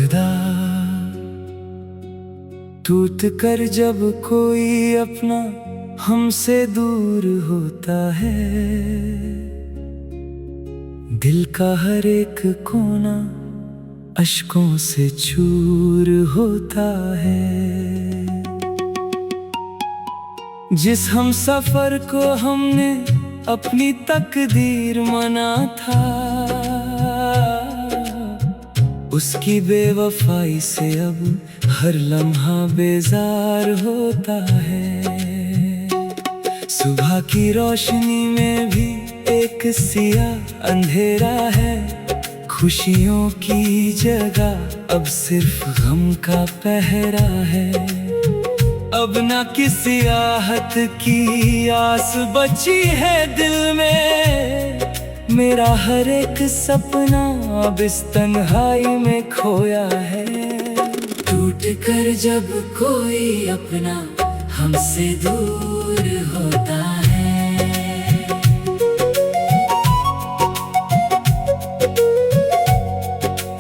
खुदा टूट कर जब कोई अपना हमसे दूर होता है, दिल का हर एक कोना अश्कों से चूर होता है। जिस हम सफर को हमने अपनी तकदीर माना था, उसकी बेवफाई से अब हर लम्हा बेजार होता है। सुबह की रोशनी में भी एक सियाह अंधेरा है, खुशियों की जगह अब सिर्फ गम का पहरा है। अब ना किसी आहत की आस बची है दिल में, मेरा हर एक सपना अब इस तन्हाई में खोया है। टूट कर जब कोई अपना हमसे दूर होता है,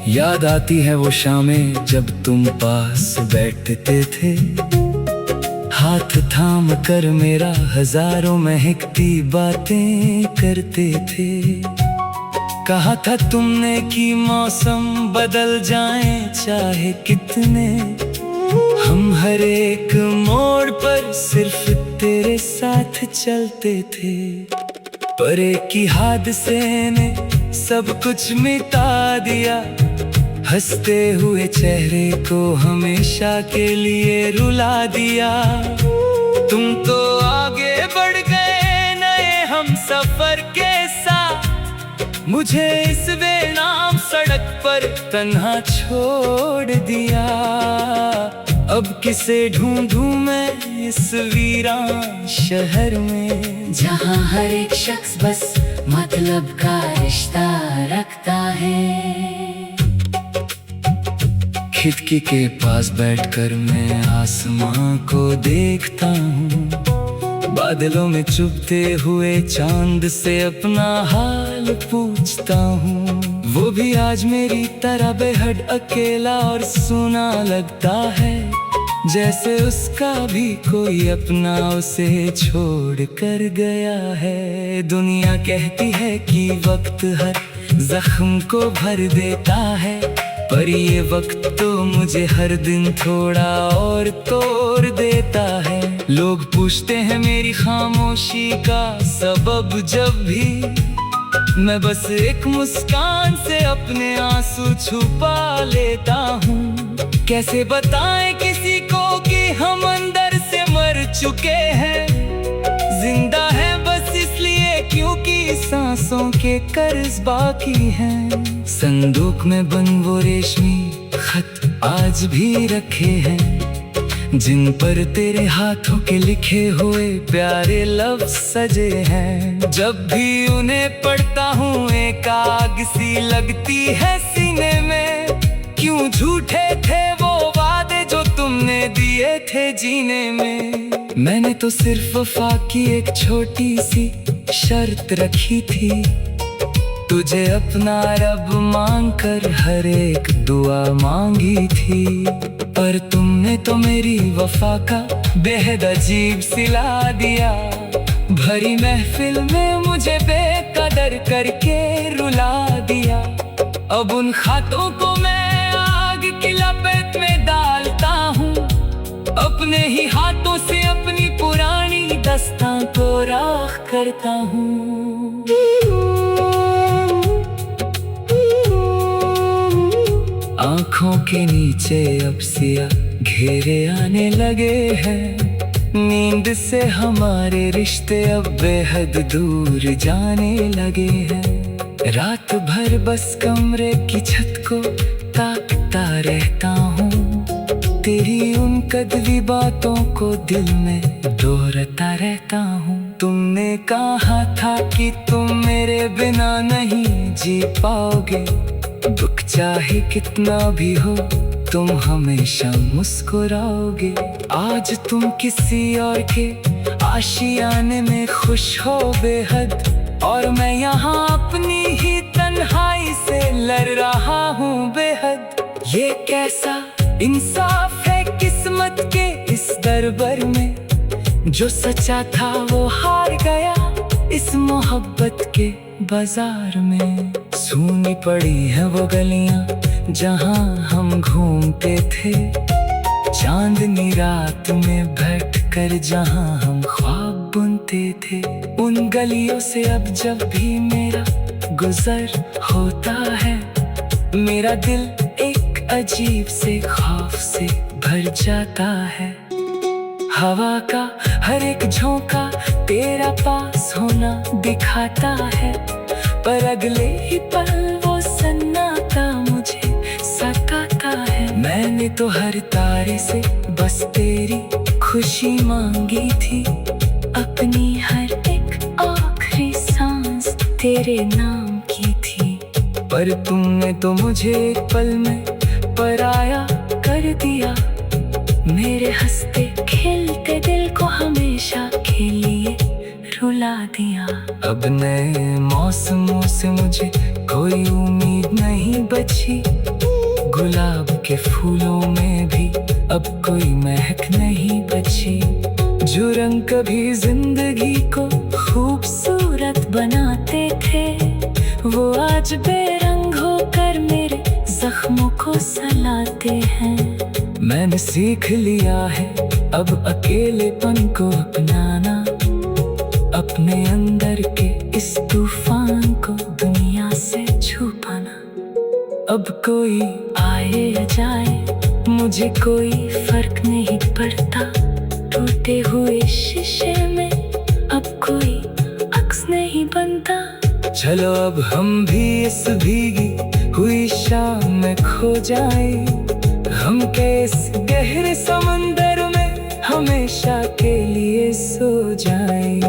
याद आती है वो शामें जब तुम पास बैठते थे, हाथ थाम कर मेरा हजारों महकती बातें करते थे। कहा था तुमने कि मौसम बदल जाए चाहे कितने, हम हर एक मोड़ पर सिर्फ तेरे साथ चलते थे। पर एक ही हादसे ने सब कुछ मिटा दिया, हंसते हुए चेहरे को हमेशा के लिए रुला दिया। तुम तो आगे बढ़ गए नए हम सफर के साथ, मुझे इस बेनाम सड़क पर तन्हा छोड़ दिया। अब किसे ढूंढूं मैं इस वीरान शहर में, जहाँ हर एक शख्स बस मतलब का रिश्ता रखता है। खिड़की के पास बैठकर मैं आसमां को देखता हूँ, बादलों में चुभते हुए चांद से अपना हाल पूछता हूँ। वो भी आज मेरी तरह बेहद अकेला और सूना लगता है, जैसे उसका भी कोई अपना उसे छोड़ कर गया है। दुनिया कहती है कि वक्त हर जख्म को भर देता है, पर ये वक्त तो मुझे हर दिन थोड़ा और तोड़ देता है। लोग पूछते हैं मेरी खामोशी का सबब, जब भी मैं बस एक मुस्कान से अपने आंसू छुपा लेता हूँ। कैसे बताएं किसी को कि हम अंदर से मर चुके हैं, जिंदा है बस इसलिए क्योंकि सांसों के कर्ज बाकी हैं। संदूक में बंद वो रेशमी खत आज भी रखे हैं, जिन पर तेरे हाथों के लिखे हुए प्यारे लफ्ज सजे हैं। जब भी उन्हें पढ़ता हूँ एक आग सी लगती है सीने में, क्यों झूठे थे वो वादे जो तुमने दिए थे जीने में। मैंने तो सिर्फ वफा की एक छोटी सी शर्त रखी थी, तुझे अपना रब मांग कर हर एक दुआ मांगी थी। पर तुमने तो मेरी वफा का बेहद अजीब सिला दिया, भरी महफिल में मुझे बेकदर करके रुला दिया। अब उन खातों को मैं आग की लपेट में डालता हूँ, अपने ही हाथों से अपनी पुरानी दास्तां को राख करता हूँ। आँखों के नीचे अब सिया घेरे आने लगे हैं, नींद से हमारे रिश्ते अब बेहद दूर जाने लगे हैं। रात भर बस कमरे की छत को ताकता रहता हूँ, तेरी उन कदवी बातों को दिल में दोहराता रहता हूँ। तुमने कहा था कि तुम मेरे बिना नहीं जी पाओगे, दुख चाहे कितना भी हो तुम हमेशा मुस्कुराओगे। आज तुम किसी और के आशियाने में खुश हो बेहद, और मैं यहाँ अपनी ही तन्हाई से लड़ रहा हूँ बेहद। ये कैसा इंसाफ है किस्मत के इस दरबार में, जो सच्चा था वो हार गया इस मोहब्बत के बाजार में। सूनी पड़ी है वो गलियां जहां हम घूमते थे, चांदनी रात में बैठकर जहां हम ख्वाब बुनते थे। उन गलियों से अब जब भी मेरा गुजर होता है, मेरा दिल एक अजीब से खौफ से भर जाता है। हवा का हर एक झोंका तेरा पास होना दिखाता है, पर अगले ही पल वो सन्नाटा मुझे सताता है। मैंने तो हर तारे से बस तेरी खुशी मांगी थी, अपनी हर एक आखिरी सांस तेरे नाम की थी। पर तुमने तो मुझे एक पल में पराया कर दिया, मेरे हंसते खिलते दिल को हमेशा के लिए रुला दिया। अब नए मौसमों से मुझे कोई उम्मीद नहीं बची, गुलाब के फूलों में भी अब कोई महक नहीं बची। जो रंग कभी जिंदगी को खूबसूरत बनाते थे, वो आज बेरंग होकर मेरे जख्मों को सलाते हैं। मैंने सीख लिया है अब अकेलेपन को अपनाना, अपने अंदर के इस तूफान को दुनिया से छुपाना। अब कोई आए या जाए मुझे कोई फर्क नहीं पड़ता, टूटे हुए शीशे में अब कोई अक्स नहीं बनता। चलो अब हम भी इस भीगी हुई शाम में खो जाए, हम इस गहरे समंदर में हमेशा के लिए सो जाए।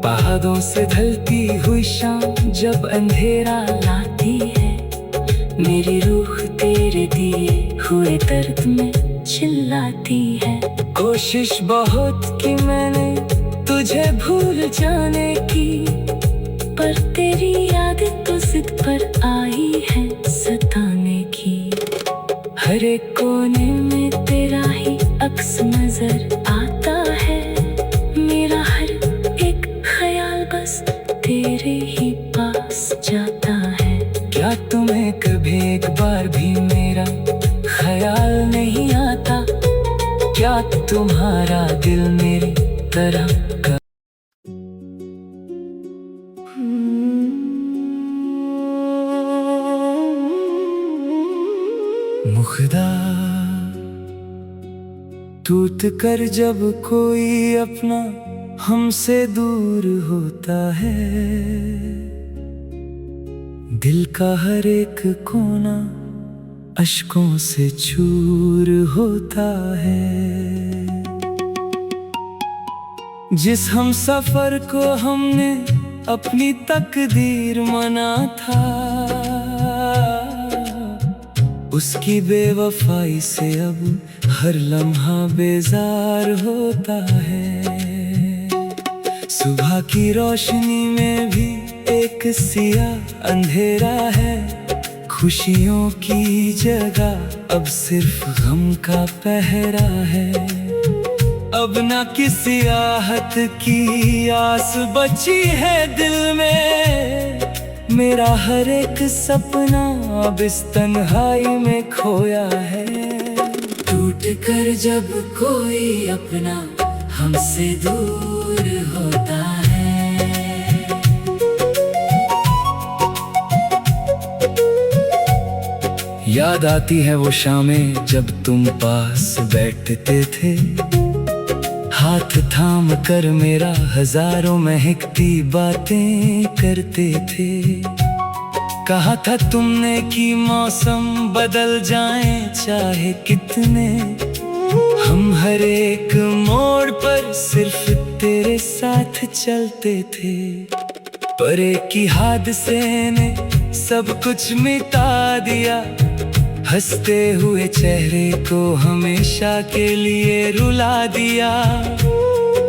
पहाड़ों से ढलती हुई शाम जब अंधेरा लाती है, मेरी रूह तेरे दिए हुए दर्द में चिल्लाती है। कोशिश बहुत की मैंने तुझे भूल जाने की, पर तेरी याद तो जिद पर आई है सताने की। हर एक कोने में तेरा ही अक्स नजर आता है, मेरा हर एक ख्याल बस तेरे ही पास जाता है। क्या तुम्हें कभी एक बार भी मेरा ख्याल नहीं आता, क्या तुम्हारा दिल मेरी तरह का मुखदा टूट कर जब कोई अपना हमसे दूर होता है, दिल का हर एक कोना अश्कों से चूर होता है। जिस हम सफर को हमने अपनी तकदीर माना था, उसकी बेवफाई से अब हर लम्हा बेजार होता है। सुबह की रोशनी में भी एक सियाह अंधेरा है, खुशियों की जगह अब सिर्फ गम का पहरा है। अब ना किसी आहत की आस बची है दिल में, मेरा हर एक सपना अब इस तन्हाई में खोया है। टूट कर जब कोई अपना हमसे दूर होता है, याद आती है वो शामें जब तुम पास बैठते थे, हाथ थाम कर मेरा हजारों महकती बातें करते थे। कहा था तुमने कि मौसम बदल जाए चाहे कितने, हम हर एक मोड़ पर सिर्फ तेरे साथ चलते थे। पर एक ही हादसे ने सब कुछ मिटा दिया, हंसते हुए चेहरे को हमेशा के लिए रुला दिया।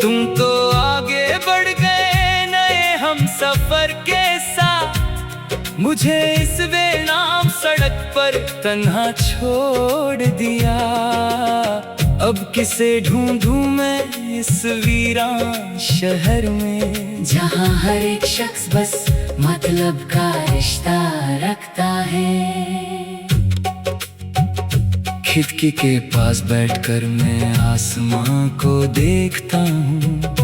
तुम तो आगे बढ़ गए नए हम सफर के साथ, मुझे इस बेनाम सड़क पर तन्हा छोड़ दिया। अब किसे ढूंढूं मैं इस वीरान शहर में, जहाँ हर एक शख्स बस मतलब का रिश्ता रखता है। खिड़की के पास बैठकर मैं आसमां को देखता हूँ,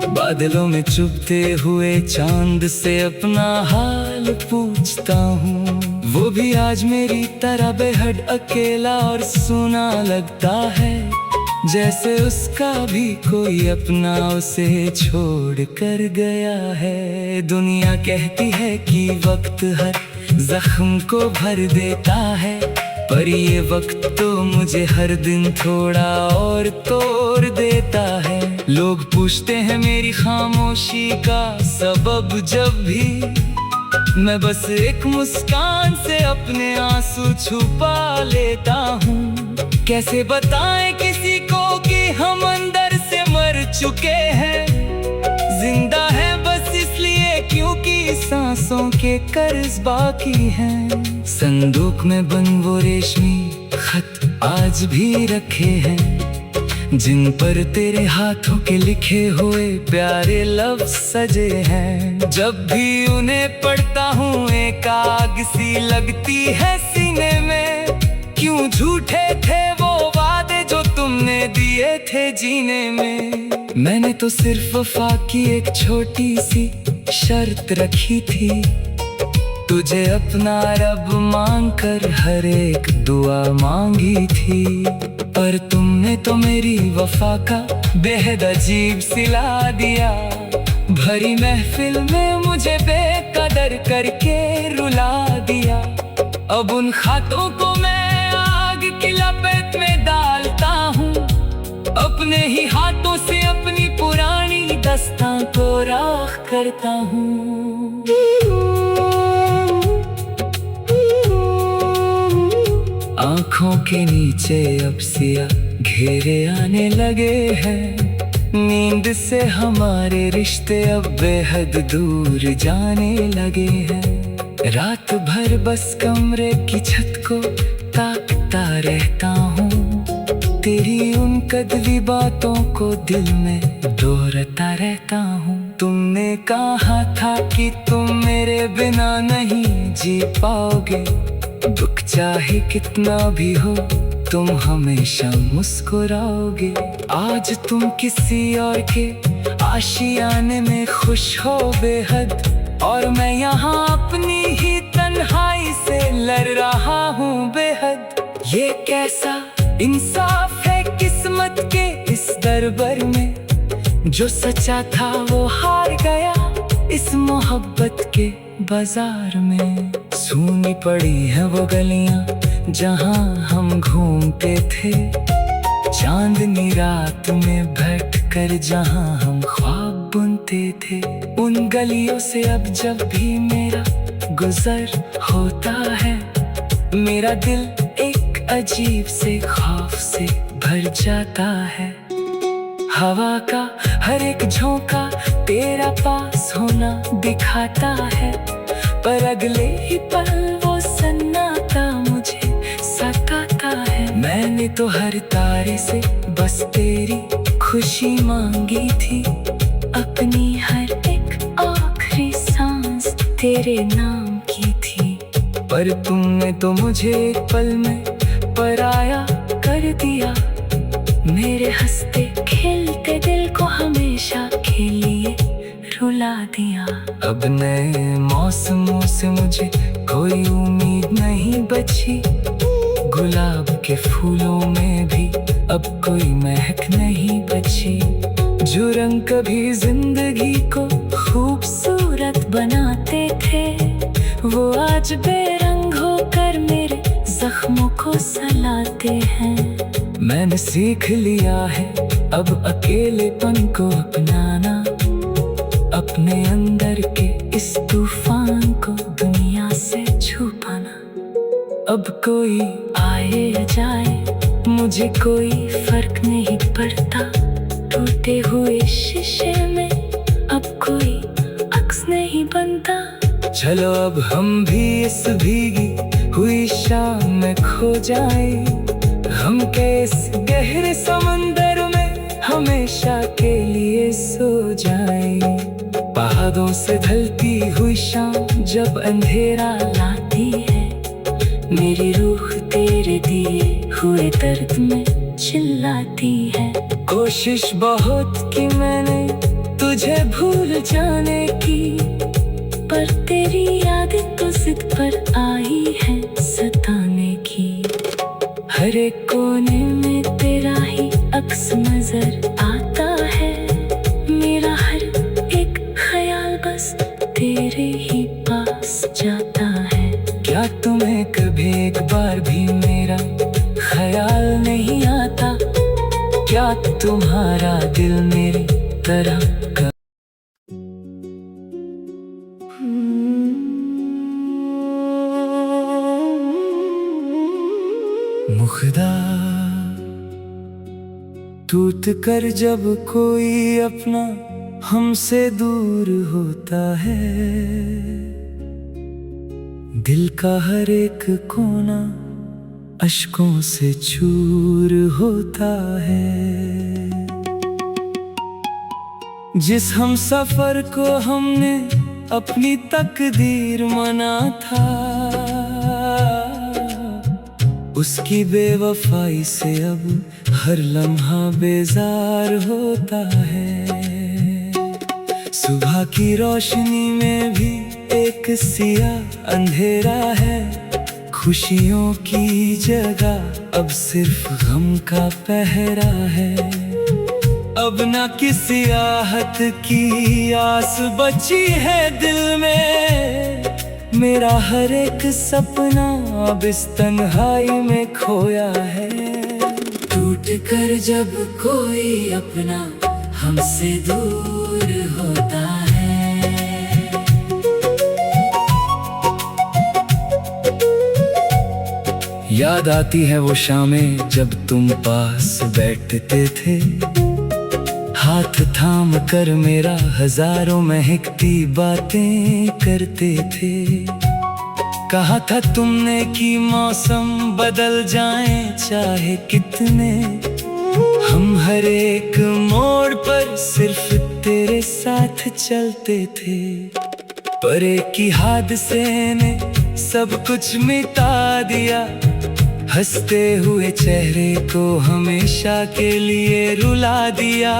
बादलों में चुभते हुए चांद से अपना हाल पूछता हूँ। वो भी आज मेरी तरह बेहद अकेला और सूना लगता है, जैसे उसका भी कोई अपना उसे छोड़ कर गया है। दुनिया कहती है कि वक्त हर जख्म को भर देता है, पर ये वक्त तो मुझे हर दिन थोड़ा और तोड़ देता है। लोग पूछते हैं मेरी खामोशी का सबब, जब भी मैं बस एक मुस्कान से अपने आंसू छुपा लेता हूँ। कैसे बताएं किसी को कि हम अंदर से मर चुके हैं, जिंदा है बस इसलिए क्योंकि सांसों के कर्ज बाकी हैं। संदूक में बंद वो रेशमी खत आज भी रखे हैं, जिन पर तेरे हाथों के लिखे हुए प्यारे लफ्ज सजे हैं। जब भी उन्हें पढ़ता हूँ एक आग सी लगती है सीने में, क्यों झूठे थे वो वादे जो तुमने दिए थे जीने में। मैंने तो सिर्फ वफा की एक छोटी सी शर्त रखी थी, तुझे अपना रब मांगकर हर एक दुआ मांगी थी। पर तुमने तो मेरी वफा का बेहद अजीब सिला दिया, भरी महफिल में मुझे बेकदर करके रुला दिया। अब उन खातों को मैं आग की लपेट में डालता हूँ, अपने ही हाथों से अपनी पुरानी दास्तां को राख करता हूँ। आँखों के नीचे अब सिया घेरे आने लगे हैं, नींद से हमारे रिश्ते अब बेहद दूर जाने लगे हैं। रात भर बस कमरे की छत को ताकता रहता हूँ, तेरी उन कदवी बातों को दिल में दोहराता रहता हूँ। तुमने कहा था कि तुम मेरे बिना नहीं जी पाओगे, दुख चाहे कितना भी हो तुम हमेशा मुस्कुराओगे। आज तुम किसी और के आशियाने में खुश हो बेहद, और मैं यहाँ अपनी ही तन्हाई से लड़ रहा हूँ बेहद। ये कैसा इंसाफ है किस्मत के इस दरबार में, जो सच्चा था वो हार गया इस मोहब्बत के बाजार में। सूनी पड़ी है वो गलियां जहां हम घूमते थे, चांदनी रात में बैठकर जहां हम ख्वाब बुनते थे। उन गलियों से अब जब भी मेरा गुजर होता है, मेरा दिल एक अजीब से खौफ से भर जाता है। हवा का हर एक झोंका तेरा पास होना दिखाता है, पर अगले ही पल वो सन्नाटा मुझे सताता है। मैंने तो हर तारे से बस तेरी खुशी मांगी थी, अपनी हर एक आखिरी सांस तेरे नाम की थी। पर तुमने तो मुझे एक पल में पराया कर दिया, मेरे हंसते खिलते दिल को हमेशा के लिए रुला दिया। अब नए मौसमों से मुझे कोई उम्मीद नहीं बची, गुलाब के फूलों में भी अब कोई महक नहीं बची। जो रंग कभी जिंदगी को खूबसूरत बनाते थे, वो आज बेरंग होकर मेरे जख्मों को सलाते हैं। मैंने सीख लिया है अब अकेलेपन को अपनाना, अपने अंदर के इस तूफान को दुनिया से छुपाना। अब कोई आए या जाए मुझे कोई फर्क नहीं पड़ता, टूटे हुए शीशे में अब कोई अक्स नहीं बनता। चलो अब हम भी इस भीगी हुई शाम में खो जाए, हम इस गहरे समंदर में हमेशा के लिए सो जाए। पहाड़ों से ढलती हुई शाम जब अंधेरा लाती है, मेरी रूह तेरे दिए हुए दर्द में चिल्लाती है। कोशिश बहुत की मैंने तुझे भूल जाने की, पर तेरी यादें तो जिद पर आई है सताने की। हर एक कोने में तेरा ही अक्स नजर आता है, मेरा हर एक ख्याल बस तेरे ही पास जाता है। क्या तुम्हें कभी एक बार भी मेरा ख्याल नहीं आता? क्या तुम्हारा दिल मेरी तरह का मुखदा टूट कर जब कोई अपना हमसे दूर होता है, दिल का हर एक कोना अश्कों से चूर होता है। जिस हम सफर को हमने अपनी तकदीर माना था, उसकी बेवफाई से अब हर लम्हा बेजार होता है। सुबह की रोशनी में भी एक सियाह अंधेरा है, खुशियों की जगह अब सिर्फ गम का पहरा है। अब ना किसी आहत की आस बची है दिल में, मेरा हर एक सपना अब इस तन्हाई में खोया है। टूट कर जब कोई अपना हमसे दूर होता है, याद आती है वो शामें जब तुम पास बैठते थे, हाथ थाम कर मेरा हजारों महकती बातें करते थे। कहा था तुमने कि मौसम बदल जाए चाहे कितने, हम हर एक मोड़ पर सिर्फ तेरे साथ चलते थे। पर एक ही हादसे ने सब कुछ मिटा दिया, हंसते हुए चेहरे को हमेशा के लिए रुला दिया।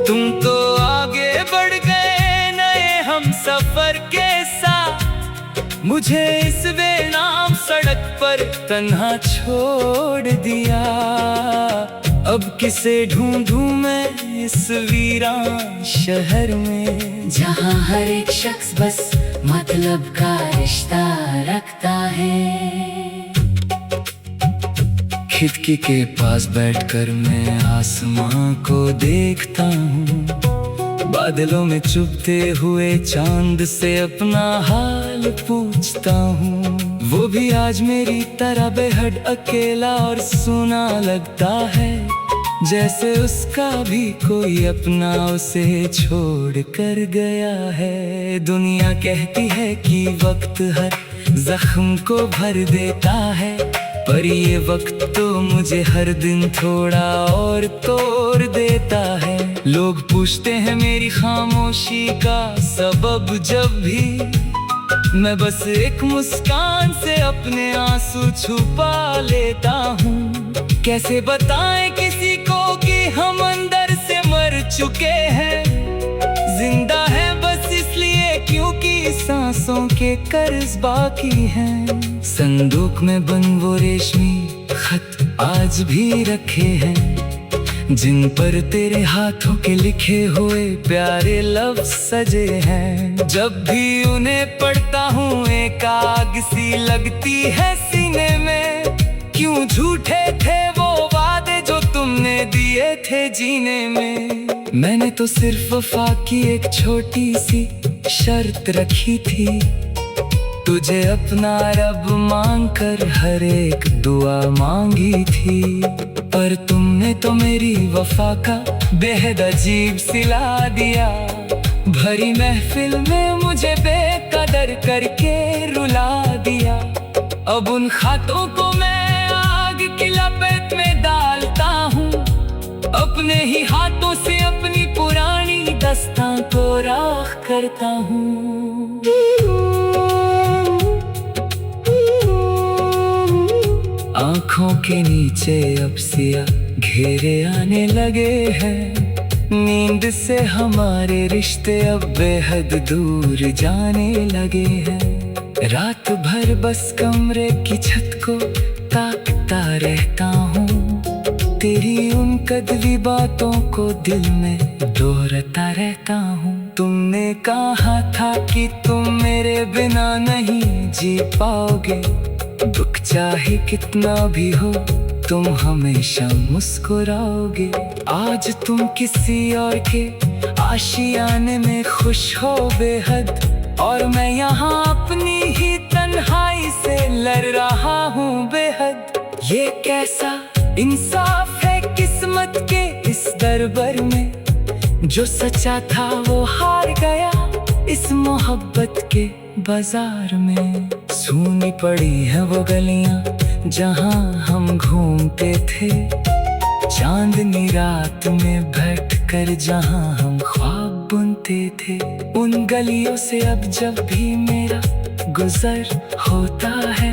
तुम तो आगे बढ़ गए नए हम सफर के साथ, मुझे इस बेनाम सड़क पर तन्हा छोड़ दिया। अब किसे ढूंढूं मैं इस वीरान शहर में, जहाँ हर एक शख्स बस मतलब का रिश्ता रखता है। खिड़की के पास बैठकर मैं आसमां को देखता हूँ, बादलों में चुभते हुए चांद से अपना हाल पूछता हूँ। वो भी आज मेरी तरह बेहद अकेला और सूना लगता है, जैसे उसका भी कोई अपना उसे छोड़ कर गया है। दुनिया कहती है कि वक्त हर जख्म को भर देता है, पर ये वक्त तो मुझे हर दिन थोड़ा और तोड़ देता है। लोग पूछते हैं मेरी खामोशी का सबब, जब भी मैं बस एक मुस्कान से अपने आंसू छुपा लेता हूँ। कैसे बताएं किसी को कि हम अंदर से मर चुके हैं, जिंदा है बस इसलिए क्योंकि सांसों के कर्ज बाकी हैं। संदूक में बंद वो रेशमी खत आज भी रखे हैं, जिन पर तेरे हाथों के लिखे हुए प्यारे लफ्ज सजे हैं। जब भी उन्हें पढ़ता हूँ एक आग सी लगती है सीने में, क्यों झूठे थे वो वादे जो तुमने दिए थे जीने में। मैंने तो सिर्फ वफा की एक छोटी सी शर्त रखी थी, तुझे अपना रब मांगकर हर एक दुआ मांगी थी। पर तुमने तो मेरी वफा का बेहद अजीब सिला दिया, भरी महफिल में मुझे बेकदर करके रुला दिया। अब उन खातों को मैं आग की लपेट में डालता हूँ, अपने ही हाथों से अपनी पुरानी दास्तां को राख करता हूँ। आँखों के नीचे अब सिया घेरे आने लगे हैं, नींद से हमारे रिश्ते अब बेहद दूर जाने लगे हैं। रात भर बस कमरे की छत को ताकता रहता हूँ, तेरी उन कदवी बातों को दिल में दोहराता रहता हूँ। तुमने कहा था कि तुम मेरे बिना नहीं जी पाओगे, दुख चाहे कितना भी हो तुम हमेशा मुस्कुराओगे। आज तुम किसी और के आशियाने में खुश हो बेहद, और मैं यहाँ अपनी ही तन्हाई से लड़ रहा हूँ बेहद। ये कैसा इंसाफ है किस्मत के इस दरबार में, जो सच्चा था वो हार गया इस मोहब्बत के बाजार में। सूनी पड़ी है वो गलियां जहां हम घूमते थे, चांदनी रात में बैठकर जहां हम ख्वाब बुनते थे। उन गलियों से अब जब भी मेरा गुजर होता है,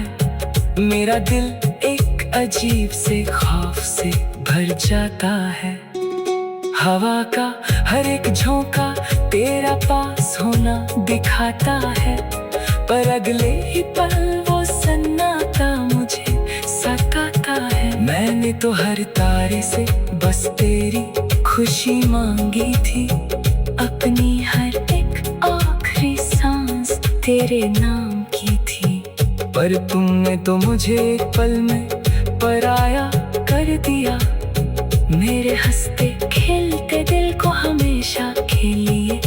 मेरा दिल एक अजीब से खौफ से भर जाता है। हवा का हर एक झोंका तेरा पास होना दिखाता है, पर अगले ही पल वो सन्नाटा मुझे सताता है। मैंने तो हर तारे से बस तेरी खुशी मांगी थी, अपनी हर एक आखिरी सांस तेरे नाम की थी। पर तुमने तो मुझे एक पल में पराया कर दिया, मेरे हंसते खिलते दिल को हमेशा के लिए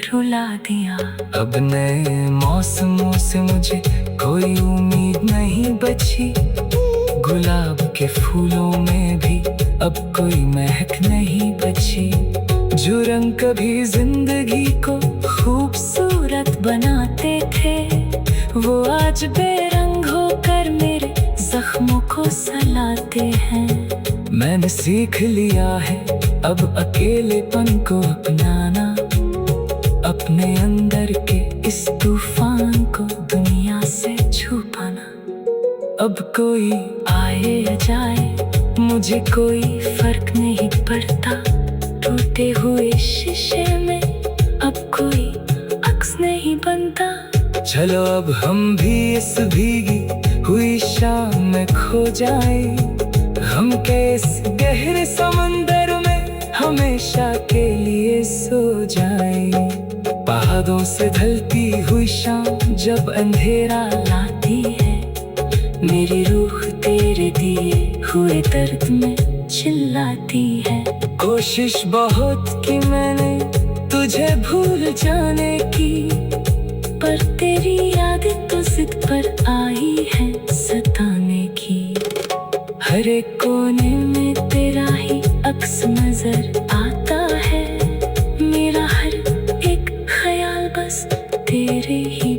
रुला दिया। अब नए मौसमों से मुझे कोई उम्मीद नहीं बची, गुलाब के फूलों में भी अब कोई महक नहीं बची। जो रंग कभी जिंदगी को खूबसूरत बनाते थे, वो आज बेरंग होकर मेरे जख्मों को सलाते हैं। मैंने सीख लिया है अब अकेलेपन को अपनाना, अपने अंदर के इस तूफान को दुनिया से छुपाना। अब कोई आए या जाए मुझे कोई फर्क नहीं पड़ता, टूटे हुए शीशे में अब कोई अक्स नहीं बनता। चलो अब हम भी इस भीगी हुई शाम में खो जाए, हम इस गहरे समंदर में हमेशा के लिए सो जाए। पहाड़ों से ढलती हुई शाम जब अंधेरा लाती है, मेरी रूह तेरे दिए हुए दर्द में चिल्लाती है। कोशिश बहुत की मैंने तुझे भूल जाने की, पर तेरी यादें तो जिद पर आई है सताने की। हर एक कोने में तेरा ही अक्स नजर आता है, मेरा हर एक ख्याल बस तेरे ही